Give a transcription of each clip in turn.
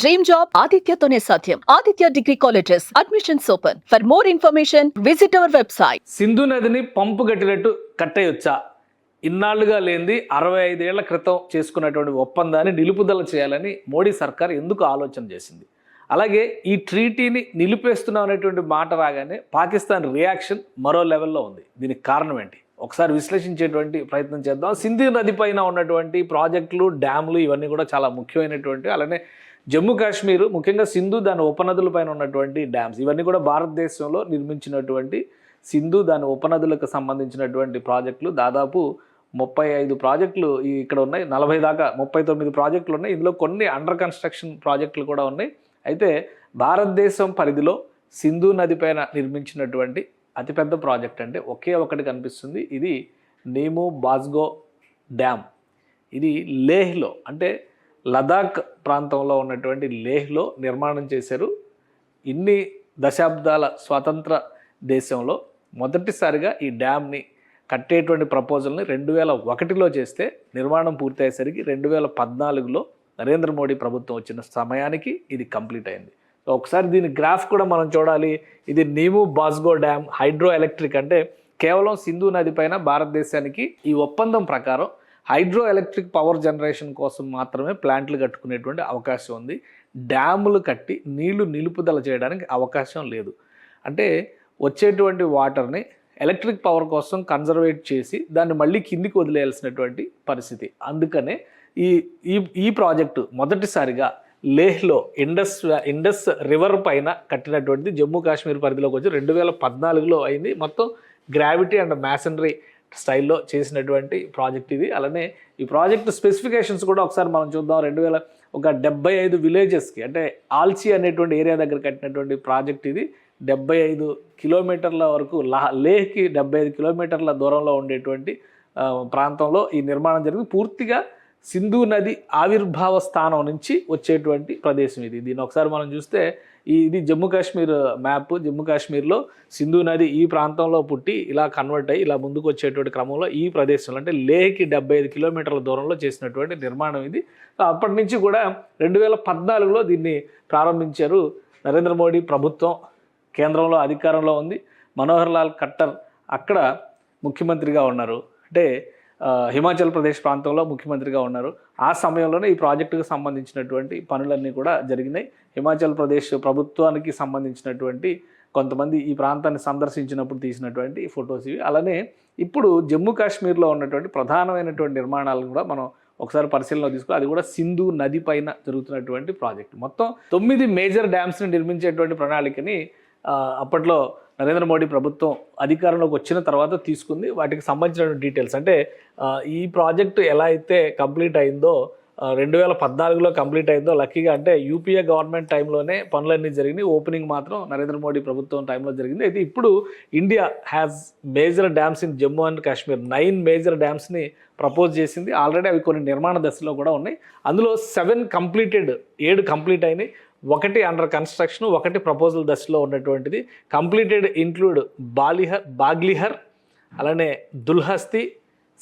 Dream job ఆదిత్యతోనే సాధ్యం. Aditya degree colleges admissions open. For more information visit our website. Sindhu నదిని పంపు కట్టినట్టు కట్టేయొచ్చా? ఇన్నాళ్లుగా లేనిది 65 ఏళ్ల క్రితం చేసుకున్నటువంటి ఒప్పందాన్ని నిలుపుదల చేయాలని మోడీ సర్కార్ ఎందుకు ఆలోచన చేసింది? అలాగే ఈ ట్రీటీని నిలిపేస్తున్నాం అనేటువంటి మాట రాగానే పాకిస్తాన్ రియాక్షన్ మరో లెవెల్లో ఉంది. దీనికి కారణం ఏంటి? ఒకసారి విశ్లేషించేటువంటి ప్రయత్నం చేద్దాం. సింధు నది పైన ఉన్నటువంటి ప్రాజెక్టులు, డ్యామ్లు ఇవన్నీ కూడా చాలా ముఖ్యమైనటువంటి, అలానే జమ్మూ కాశ్మీర్ ముఖ్యంగా సింధు దాని ఉపనదుల పైన ఉన్నటువంటి డ్యామ్స్ ఇవన్నీ కూడా భారతదేశంలో నిర్మించినటువంటి సింధు దాని ఉపనదులకు సంబంధించినటువంటి ప్రాజెక్టులు దాదాపు 35 ప్రాజెక్టులు ఇక్కడ ఉన్నాయి. 40 దాకా 39 ప్రాజెక్టులు ఉన్నాయి. ఇందులో కొన్ని అండర్ కన్స్ట్రక్షన్ ప్రాజెక్టులు కూడా ఉన్నాయి. అయితే భారతదేశం పరిధిలో సింధు నది పైన నిర్మించినటువంటి అతిపెద్ద ప్రాజెక్ట్ అంటే ఒకే ఒకటి కనిపిస్తుంది. ఇది నీము బాజ్గో డ్యామ్. ఇది లేహ్లో అంటే లదాఖ్ ప్రాంతంలో ఉన్నటువంటి లేహ్లో నిర్మాణం చేశారు. ఇన్ని దశాబ్దాల స్వతంత్ర దేశంలో మొదటిసారిగా ఈ డ్యామ్ని కట్టేటువంటి ప్రపోజల్ని 2001లో చేస్తే నిర్మాణం పూర్తయ్యేసరికి 2014లో నరేంద్ర మోడీ ప్రభుత్వం వచ్చిన సమయానికి ఇది కంప్లీట్ అయింది. సో ఒకసారి దీని గ్రాఫ్ కూడా మనం చూడాలి. ఇది నీము బాజ్గో డ్యామ్ హైడ్రో ఎలక్ట్రిక్ అంటే కేవలం సింధు నది పైన భారతదేశానికి ఈ ఒప్పందం ప్రకారం హైడ్రో ఎలక్ట్రిక్ పవర్ జనరేషన్ కోసం మాత్రమే ప్లాంట్లు కట్టుకునేటువంటి అవకాశం ఉంది. డ్యాములు కట్టి నీళ్లు నిలుపుదల చేయడానికి అవకాశం లేదు. అంటే వచ్చేటువంటి వాటర్ని ఎలక్ట్రిక్ పవర్ కోసం కన్జర్వేట్ చేసి దాన్ని మళ్ళీ కిందికి వదిలేయాల్సినటువంటి పరిస్థితి. అందుకనే ఈ ప్రాజెక్టు మొదటిసారిగా లేహ్లో ఇండస్ రివర్ పైన కట్టినటువంటిది జమ్మూ కాశ్మీర్ పరిధిలోకి వచ్చి 2014లో అయింది. మొత్తం గ్రావిటీ అండ్ మ్యాసనరీ స్టైల్లో చేసినటువంటి ప్రాజెక్ట్ ఇది. అలానే ఈ ప్రాజెక్ట్ స్పెసిఫికేషన్స్ కూడా ఒకసారి మనం చూద్దాం. 75 విలేజెస్కి అంటే ఆల్చి అనేటువంటి ఏరియా దగ్గర కట్టినటువంటి ప్రాజెక్ట్ ఇది. 75 కిలోమీటర్ల వరకు లేహ్కి 75 కిలోమీటర్ల దూరంలో ఉండేటువంటి ప్రాంతంలో ఈ నిర్మాణం జరిగింది. పూర్తిగా సింధు నది ఆవిర్భావ స్థానం నుంచి వచ్చేటువంటి ప్రదేశం ఇది. దీన్ని ఒకసారి మనం చూస్తే ఇది జమ్మూ కాశ్మీర్ మ్యాప్. జమ్మూ కాశ్మీర్లో సింధు నది ఈ ప్రాంతంలో పుట్టి ఇలా కన్వర్ట్ అయ్యి ఇలా ముందుకు వచ్చేటువంటి క్రమంలో ఈ ప్రదేశంలో అంటే లేహ్కి 75 కిలోమీటర్ల దూరంలో చేసినటువంటి నిర్మాణం ఇది. అప్పటి నుంచి కూడా 2014లో దీన్ని ప్రారంభించారు. నరేంద్ర మోడీ ప్రభుత్వం కేంద్రంలో అధికారంలో ఉంది. మనోహర్ లాల్ ఖట్టర్ అక్కడ ముఖ్యమంత్రిగా ఉన్నారు. అంటే హిమాచల్ ప్రదేశ్ ప్రాంతంలో ముఖ్యమంత్రిగా ఉన్నారు. ఆ సమయంలోనే ఈ ప్రాజెక్టుకు సంబంధించినటువంటి పనులన్నీ కూడా జరిగినాయి. హిమాచల్ ప్రదేశ్ ప్రభుత్వానికి సంబంధించినటువంటి కొంతమంది ఈ ప్రాంతాన్ని సందర్శించినప్పుడు తీసినటువంటి ఫొటోస్ ఇవి. అలానే ఇప్పుడు జమ్మూ కాశ్మీర్లో ఉన్నటువంటి ప్రధానమైనటువంటి నిర్మాణాలను కూడా మనం ఒకసారి పరిశీలనలో తీసుకో. అది కూడా సింధు నది పైన జరుగుతున్నటువంటి ప్రాజెక్టు. మొత్తం 9 మేజర్ డ్యామ్స్ని నిర్మించేటువంటి ప్రణాళికని అప్పట్లో నరేంద్ర మోడీ ప్రభుత్వం అధికారంలోకి వచ్చిన తర్వాత తీసుకుంది. వాటికి సంబంధించిన డీటెయిల్స్ అంటే ఈ ప్రాజెక్టు ఎలా అయితే కంప్లీట్ అయిందో 2014లో కంప్లీట్ అయిందో లక్కీగా అంటే యూపీఏ గవర్నమెంట్ టైంలోనే పనులన్నీ జరిగినాయి. ఓపెనింగ్ మాత్రం నరేంద్ర మోడీ ప్రభుత్వం టైంలో జరిగింది. అయితే ఇప్పుడు India has major dams in Jammu and Kashmir 9 major డ్యామ్స్ని ప్రపోజ్ చేసింది. ఆల్రెడీ అవి కొన్ని నిర్మాణ దశలో కూడా ఉన్నాయి. అందులో 7 కంప్లీట్ అయినాయి. 1 అండర్ కన్స్ట్రక్షన్, 1 ప్రపోజల్ దశలో ఉన్నటువంటిది. కంప్లీటెడ్ ఇంక్లూడ్ బాగ్లిహర్, అలానే దుల్హస్తి,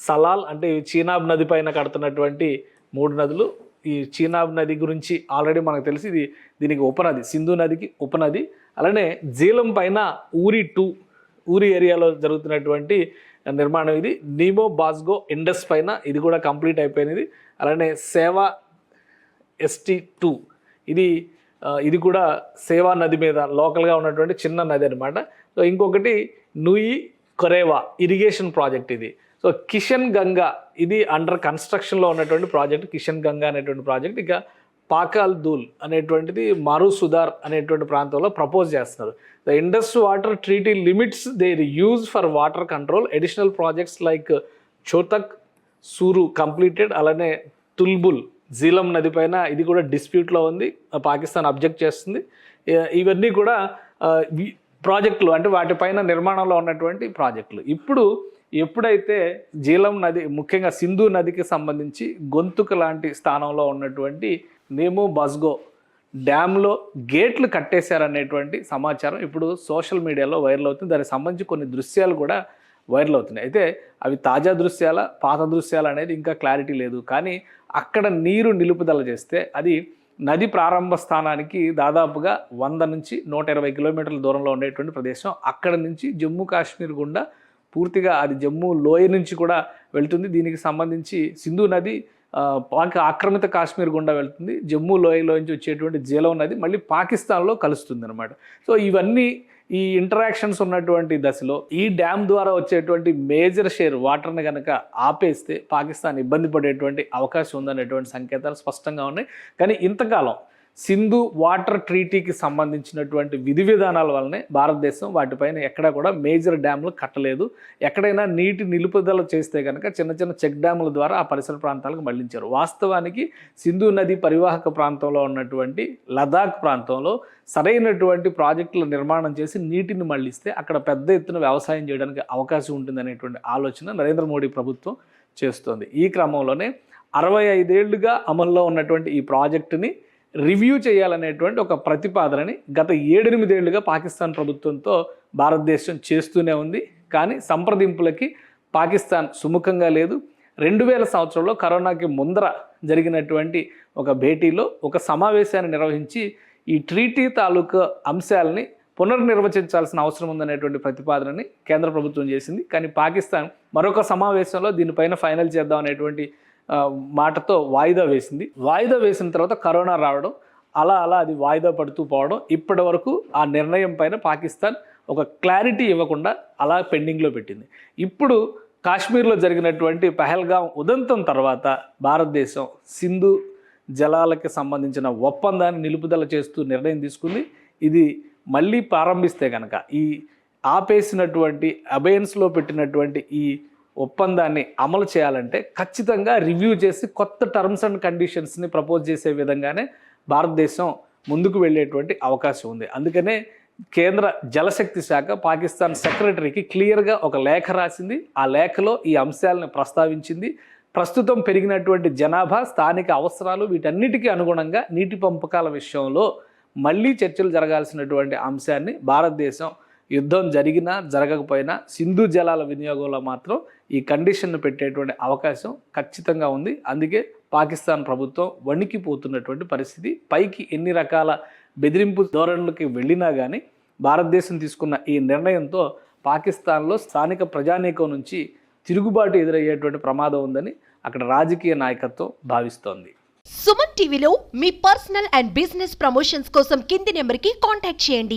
సలాల్ అంటే చీనాబ్ నది పైన కడుతున్నటువంటి 3 నదులు. ఈ చీనాబ్ నది గురించి ఆల్రెడీ మనకు తెలిసి దీనికి ఉపనది, సింధు నదికి ఉపనది. అలానే జీలం పైన ఊరి ఏరియాలో జరుగుతున్నటువంటి నిర్మాణం ఇది. నీమో బాజ్గో ఇండస్ పైన ఇది కూడా కంప్లీట్ అయిపోయినది. అలానే సేవా ST2 ఇది కూడా సేవా నది మీద లోకల్గా ఉన్నటువంటి చిన్న నది అనమాట. సో ఇంకొకటి నుయి కొరేవా ఇరిగేషన్ ప్రాజెక్ట్ ఇది. సో కిషన్ గంగా ఇది అండర్ కన్స్ట్రక్షన్లో ఉన్నటువంటి ప్రాజెక్ట్. కిషన్ గంగా అనేటువంటి ప్రాజెక్ట్. ఇక పాకాల్ దూల్ అనేటువంటిది మారుసుదార్ అనేటువంటి ప్రాంతంలో ప్రపోజ్ చేస్తున్నారు. The Indus water treaty limits their use for water control. Additional projects like Chutak Suru completed. అలానే తుల్బుల్ జీలం నది పైన ఇది కూడా డిస్ప్యూట్లో ఉంది. పాకిస్తాన్ అబ్జెక్ట్ చేస్తుంది. ఇవన్నీ కూడా ప్రాజెక్టులు అంటే వాటిపైన నిర్మాణంలో ఉన్నటువంటి ప్రాజెక్టులు. ఎప్పుడైతే జీలం నది ముఖ్యంగా సింధు నదికి సంబంధించి గొంతుక లాంటి స్థానంలో ఉన్నటువంటి నీము బాజ్గో డ్యామ్లో గేట్లు కట్టేశారనేటువంటి సమాచారం ఇప్పుడు సోషల్ మీడియాలో వైరల్ అవుతుంది. దానికి సంబంధించి కొన్ని దృశ్యాలు కూడా వైరల్ అవుతున్నాయి. అయితే అవి తాజా దృశ్యాల పాత దృశ్యాలు అనేది ఇంకా క్లారిటీ లేదు. కానీ అక్కడ నీరు నిలుపుదల చేస్తే అది నది ప్రారంభ స్థానానికి దాదాపుగా 100 నుంచి 120 కిలోమీటర్ల దూరంలో ఉండేటువంటి ప్రదేశం. అక్కడ నుంచి జమ్మూ కాశ్మీర్ గుండా పూర్తిగా అది జమ్మూ లోయ నుంచి కూడా వెళ్తుంది. దీనికి సంబంధించి సింధు నది పాక్ ఆక్రమిత కాశ్మీర్ గుండా వెళ్తుంది. జమ్మూ లోయలో నుంచి వచ్చేటువంటి జీలం నది మళ్ళీ పాకిస్తాన్లో కలుస్తుంది అనమాట. సో ఇవన్నీ ఈ ఇంటరాక్షన్స్ ఉన్నటువంటి దశలో ఈ డ్యామ్ ద్వారా వచ్చేటువంటి మేజర్ షేర్ వాటర్ని కనుక ఆపేస్తే పాకిస్తాన్ ఇబ్బంది పడేటువంటి అవకాశం ఉందనేటువంటి సంకేతాలు స్పష్టంగా ఉన్నాయి. కానీ ఇంతకాలం సింధు వాటర్ ట్రీటీకి సంబంధించినటువంటి విధి విధానాల వల్లనే భారతదేశం వాటిపైన ఎక్కడా కూడా మేజర్ డ్యామ్లు కట్టలేదు. ఎక్కడైనా నీటి నిలుపుదల చేస్తే కనుక చిన్న చిన్న చెక్ డ్యాముల ద్వారా ఆ పరిసర ప్రాంతాలకు మళ్లించారు. వాస్తవానికి సింధు నది పరివాహక ప్రాంతంలో ఉన్నటువంటి లదాఖ్ ప్రాంతంలో సరైనటువంటి ప్రాజెక్టుల నిర్మాణం చేసి నీటిని మళ్లిస్తే అక్కడ పెద్ద ఎత్తున వ్యవసాయం చేయడానికి అవకాశం ఉంటుందనేటువంటి ఆలోచన నరేంద్ర మోడీ ప్రభుత్వం చేస్తోంది. ఈ క్రమంలోనే 65 ఏళ్లుగా అమల్లో ఉన్నటువంటి ఈ ప్రాజెక్టుని రివ్యూ చేయాలనేటువంటి ఒక ప్రతిపాదనని గత 7-8 ఏళ్లుగా పాకిస్తాన్ ప్రభుత్వంతో భారతదేశం చేస్తూనే ఉంది. కానీ సంప్రదింపులకి పాకిస్తాన్ సుముఖంగా లేదు. 2000 సంవత్సరంలో కరోనాకి ముందర జరిగినటువంటి ఒక భేటీలో ఒక సమావేశాన్ని నిర్వహించి ఈ ట్రీటీ తాలూకు అంశాలని పునర్నిర్వచించాల్సిన అవసరం ఉందనేటువంటి ప్రతిపాదనని కేంద్ర ప్రభుత్వం చేసింది. కానీ పాకిస్తాన్ మరొక సమావేశంలో దీనిపైన ఫైనల్ చేద్దాం అనేటువంటి మాటతో వాయిదా వేసింది. వాయిదా వేసిన తర్వాత కరోనా రావడం, అలా అది వాయిదా పడుతూ పోవడం, ఇప్పటి వరకు ఆ నిర్ణయం పైన పాకిస్తాన్ ఒక క్లారిటీ ఇవ్వకుండా అలా పెండింగ్లో పెట్టింది. ఇప్పుడు కాశ్మీర్లో జరిగినటువంటి పహల్గాం ఉదంతం తర్వాత భారతదేశం సింధు జలాలకి సంబంధించిన ఒప్పందాన్ని నిలుపుదల చేస్తూ నిర్ణయం తీసుకుంది. ఇది మళ్ళీ ప్రారంభిస్తే కనుక ఈ ఆపేసినటువంటి అబయన్స్లో పెట్టినటువంటి ఈ ఒప్పందాన్ని అమలు చేయాలంటే ఖచ్చితంగా రివ్యూ చేసి కొత్త టర్మ్స్ అండ్ కండిషన్స్ని ప్రపోజ్ చేసే విధంగానే భారతదేశం ముందుకు వెళ్ళేటువంటి అవకాశం ఉంది. అందుకనే కేంద్ర జలశక్తి శాఖ పాకిస్తాన్ సెక్రటరీకి క్లియర్గా ఒక లేఖ రాసింది. ఆ లేఖలో ఈ అంశాలను ప్రస్తావించింది. ప్రస్తుతం పెరిగినటువంటి జనాభా, స్థానిక అవసరాలు, వీటన్నిటికీ అనుగుణంగా నీటి పంపకాల విషయంలో మళ్ళీ చర్చలు జరగాల్సినటువంటి అంశాన్ని భారతదేశం యుద్ధం జరిగినా జరగకపోయినా సింధు జలాల వినియోగంలో మాత్రం ఈ కండిషన్ను పెట్టేటువంటి అవకాశం ఖచ్చితంగా ఉంది. అందుకే పాకిస్తాన్ ప్రభుత్వం వణికిపోతున్నటువంటి పరిస్థితి. పైకి ఎన్ని రకాల బెదిరింపు ధోరణులకి వెళ్ళినా కానీ భారతదేశం తీసుకున్న ఈ నిర్ణయంతో పాకిస్తాన్లో స్థానిక ప్రజానీకం నుంచి తిరుగుబాటు ఎదురయ్యేటువంటి ప్రమాదం ఉందని అక్కడ రాజకీయ నాయకత్వం భావిస్తోంది. సుమన్ టీవీలో మీ పర్సనల్ అండ్ బిజినెస్ ప్రమోషన్స్ కోసం కింది నెంబర్కి కాంటాక్ట్ చేయండి.